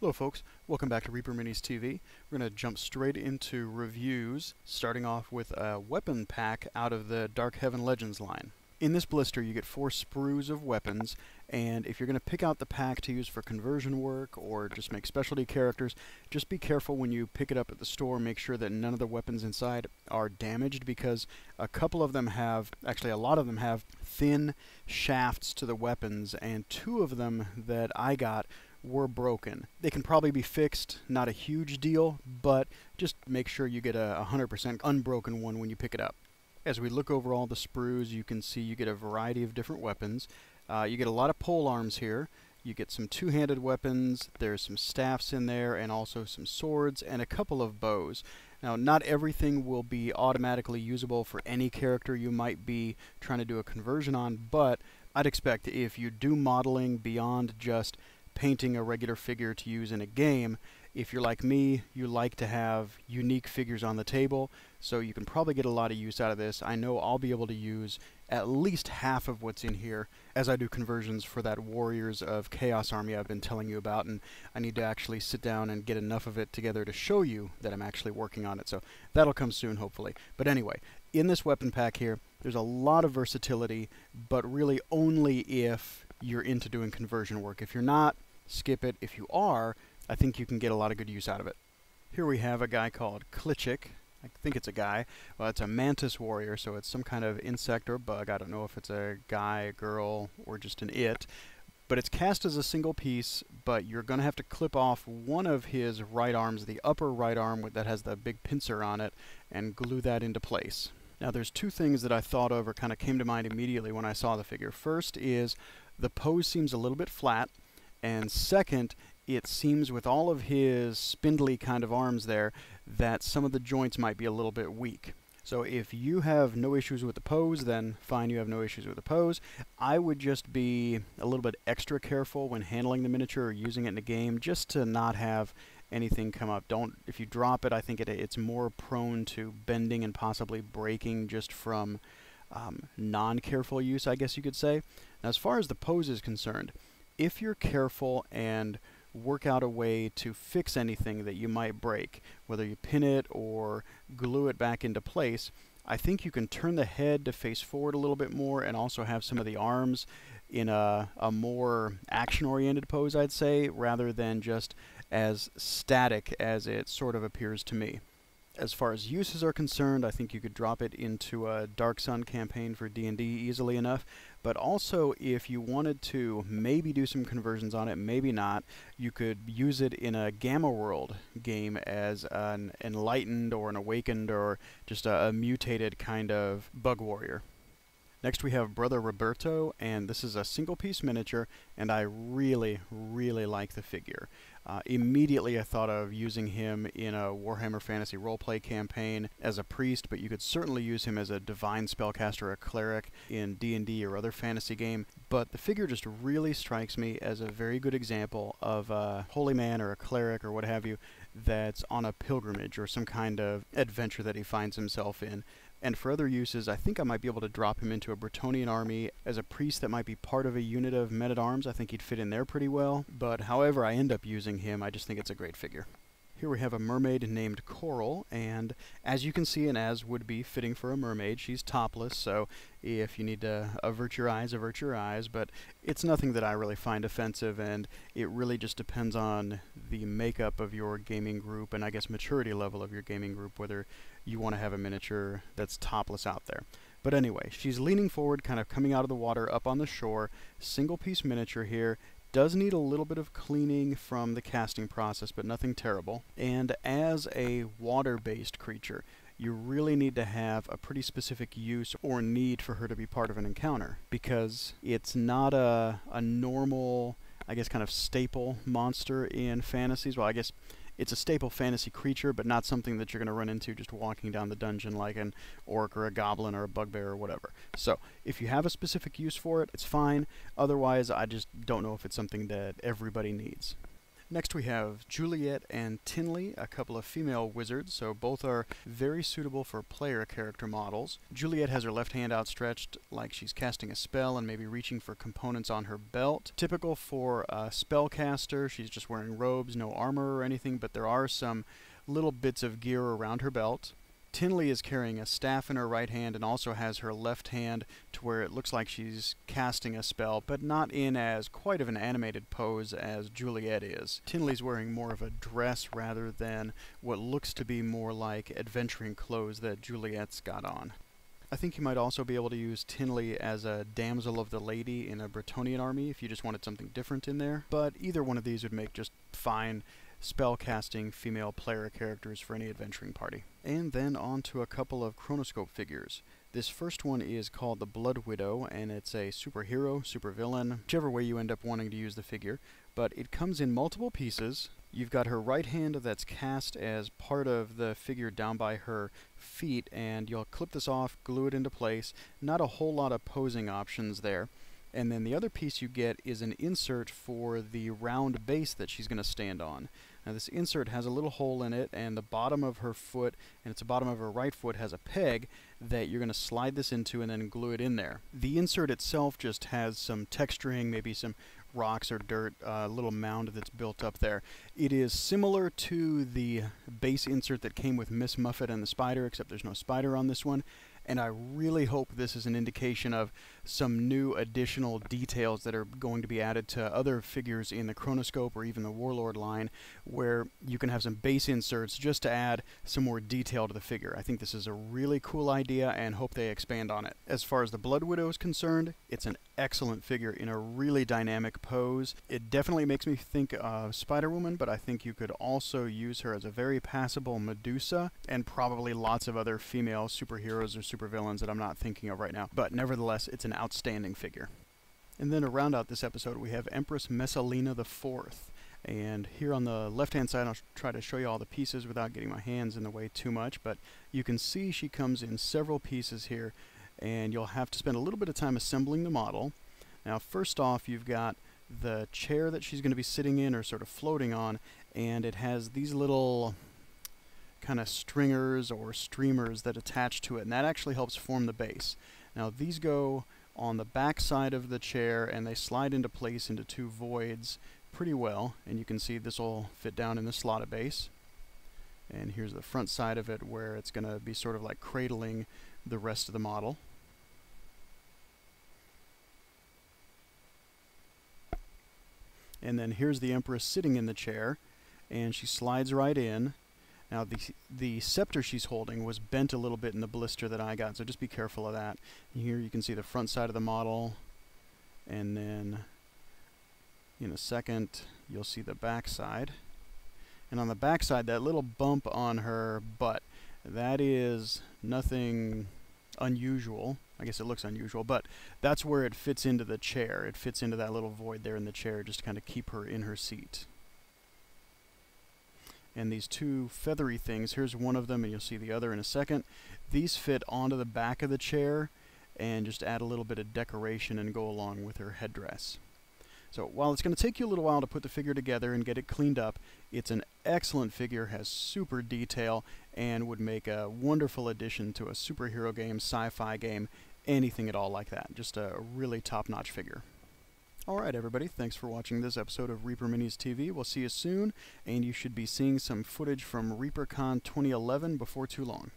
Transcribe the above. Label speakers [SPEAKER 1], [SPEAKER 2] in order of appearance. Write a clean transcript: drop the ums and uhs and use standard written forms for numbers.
[SPEAKER 1] Hello folks, welcome back to Reaper Minis TV. We're going to jump straight into reviews, starting off with a weapon pack out of the Dark Heaven Legends line. In this blister you get 4 sprues of weapons, and if you're going to pick out the pack to use for conversion work or just make specialty characters, just be careful when you pick it up at the store. Make sure that none of the weapons inside are damaged, because a couple of them have, actually a lot of them have thin shafts to the weapons, and 2 of them that I got were broken. They can probably be fixed, not a huge deal, but just make sure you get a 100% unbroken one when you pick it up. As we look over all the sprues, you can see you get a variety of different weapons. You get a lot of pole arms here. You get some two-handed weapons, there's some staffs in there, and also some swords, and a couple of bows. Now, not everything will be automatically usable for any character you might be trying to do a conversion on, but I'd expect if you do modeling beyond just painting a regular figure to use in a game, if you're like me, you like to have unique figures on the table, so you can probably get a lot of use out of this. I know I'll be able to use at least half of what's in here as I do conversions for that Warriors of Chaos army I've been telling you about, and I need to actually sit down and get enough of it together to show you that I'm actually working on it, so that'll come soon hopefully. But anyway, in this weapon pack here, there's a lot of versatility, but really only if you're into doing conversion work. If you're not, skip it. If you are, I think you can get a lot of good use out of it. Here we have a guy called Klitschik. I think it's a guy. Well, it's a Mantis Warrior, so it's some kind of insect or bug. I don't know if it's a guy, a girl, or just an it. But it's cast as a single piece, but you're going to have to clip off one of his right arms, the upper right arm that has the big pincer on it, and glue that into place. Now there's 2 things that I thought of or kind of came to mind immediately when I saw the figure. First is the pose seems a little bit flat, and second, it seems with all of his spindly kind of arms there that some of the joints might be a little bit weak. So if you have no issues with the pose, then fine, you have no issues with the pose. I would just be a little bit extra careful when handling the miniature or using it in a game, just to not have anything come up. If you drop it, I think it's more prone to bending and possibly breaking just from non-careful use, I guess you could say. Now, as far as the pose is concerned, if you're careful and work out a way to fix anything that you might break, whether you pin it or glue it back into place, I think you can turn the head to face forward a little bit more and also have some of the arms in a more action-oriented pose, I'd say, rather than just as static as it sort of appears to me. As far as uses are concerned, I think you could drop it into a Dark Sun campaign for D&D easily enough, but also if you wanted to maybe do some conversions on it, maybe not, you could use it in a Gamma World game as an enlightened or an awakened or just a mutated kind of bug warrior. Next we have Brother Roberto, and this is a single-piece miniature, and I really, really like the figure. Immediately I thought of using him in a Warhammer Fantasy roleplay campaign as a priest, but you could certainly use him as a divine spellcaster or a cleric in D&D or other fantasy game. But the figure just really strikes me as a very good example of a holy man or a cleric or what have you that's on a pilgrimage or some kind of adventure that he finds himself in. And for other uses, I think I might be able to drop him into a Bretonnian army as a priest that might be part of a unit of men-at-arms. I think he'd fit in there pretty well, but however I end up using him, I just think it's a great figure. Here we have a mermaid named Coral, and as you can see, and as would be fitting for a mermaid, she's topless, so if you need to avert your eyes, but it's nothing that I really find offensive, and it really just depends on the makeup of your gaming group, and I guess maturity level of your gaming group, whether you want to have a miniature that's topless out there. But anyway, she's leaning forward, kind of coming out of the water up on the shore, single-piece miniature here. Does need a little bit of cleaning from the casting process, but nothing terrible. And as a water-based creature, you really need to have a pretty specific use or need for her to be part of an encounter, because it's not a normal, I guess, kind of staple monster in fantasies. Well, I guess it's a staple fantasy creature, but not something that you're going to run into just walking down the dungeon like an orc or a goblin or a bugbear or whatever. So, if you have a specific use for it, it's fine. Otherwise, I just don't know if it's something that everybody needs. Next we have Juliette and Tinley, a couple of female wizards, so both are very suitable for player character models. Juliette has her left hand outstretched like she's casting a spell and maybe reaching for components on her belt. Typical for a spellcaster, she's just wearing robes, no armor or anything, but there are some little bits of gear around her belt. Tinley is carrying a staff in her right hand and also has her left hand to where it looks like she's casting a spell, but not in as quite of an animated pose as Juliette is. Tinley's wearing more of a dress rather than what looks to be more like adventuring clothes that Juliette's got on. I think you might also be able to use Tinley as a damsel of the lady in a Bretonnian army if you just wanted something different in there, but either one of these would make just fine spellcasting female player characters for any adventuring party. And then on to a couple of chronoscope figures. This first one is called the Blood Widow, and it's a superhero, supervillain, whichever way you end up wanting to use the figure, but it comes in multiple pieces. You've got her right hand that's cast as part of the figure down by her feet, and you'll clip this off, glue it into place. Not a whole lot of posing options there. And then the other piece you get is an insert for the round base that she's going to stand on. Now this insert has a little hole in it, and the bottom of her foot, and it's the bottom of her right foot, has a peg that you're going to slide this into and then glue it in there. The insert itself just has some texturing, maybe some rocks or dirt, a little mound that's built up there. It is similar to the base insert that came with Miss Muffet and the spider, except there's no spider on this one. And I really hope this is an indication of some new additional details that are going to be added to other figures in the Chronoscope or even the Warlord line, where you can have some base inserts just to add some more detail to the figure. I think this is a really cool idea and hope they expand on it. As far as the Blood Widow is concerned, it's an excellent figure in a really dynamic pose. It definitely makes me think of Spider-Woman, but I think you could also use her as a very passable Medusa, and probably lots of other female superheroes or supervillains that I'm not thinking of right now. But nevertheless, it's an outstanding figure. And then to round out this episode, we have Empress Messalina IV. And here on the left-hand side, I'll try to show you all the pieces without getting my hands in the way too much, but you can see she comes in several pieces here, and you'll have to spend a little bit of time assembling the model. Now, first off, you've got the chair that she's going to be sitting in or sort of floating on, and it has these little kind of stringers or streamers that attach to it, and that actually helps form the base. Now, these go on the back side of the chair, and they slide into place into two voids pretty well, and you can see this will fit down in the slot of base. And here's the front side of it where it's going to be sort of like cradling the rest of the model. And then here's the Empress sitting in the chair, and she slides right in. Now the scepter she's holding was bent a little bit in the blister that I got, so just be careful of that. Here you can see the front side of the model, and then in a second you'll see the back side. And on the back side, that little bump on her butt, that is nothing unusual. I guess it looks unusual, but that's where it fits into the chair. It fits into that little void there in the chair just to kind of keep her in her seat. And these two feathery things, here's one of them, and you'll see the other in a second. These fit onto the back of the chair and just add a little bit of decoration and go along with her headdress. So while it's going to take you a little while to put the figure together and get it cleaned up, it's an excellent figure, has super detail, and would make a wonderful addition to a superhero game, sci-fi game, anything at all like that. Just a really top-notch figure. Alright everybody, thanks for watching this episode of Reaper Minis TV. We'll see you soon, and you should be seeing some footage from ReaperCon 2011 before too long.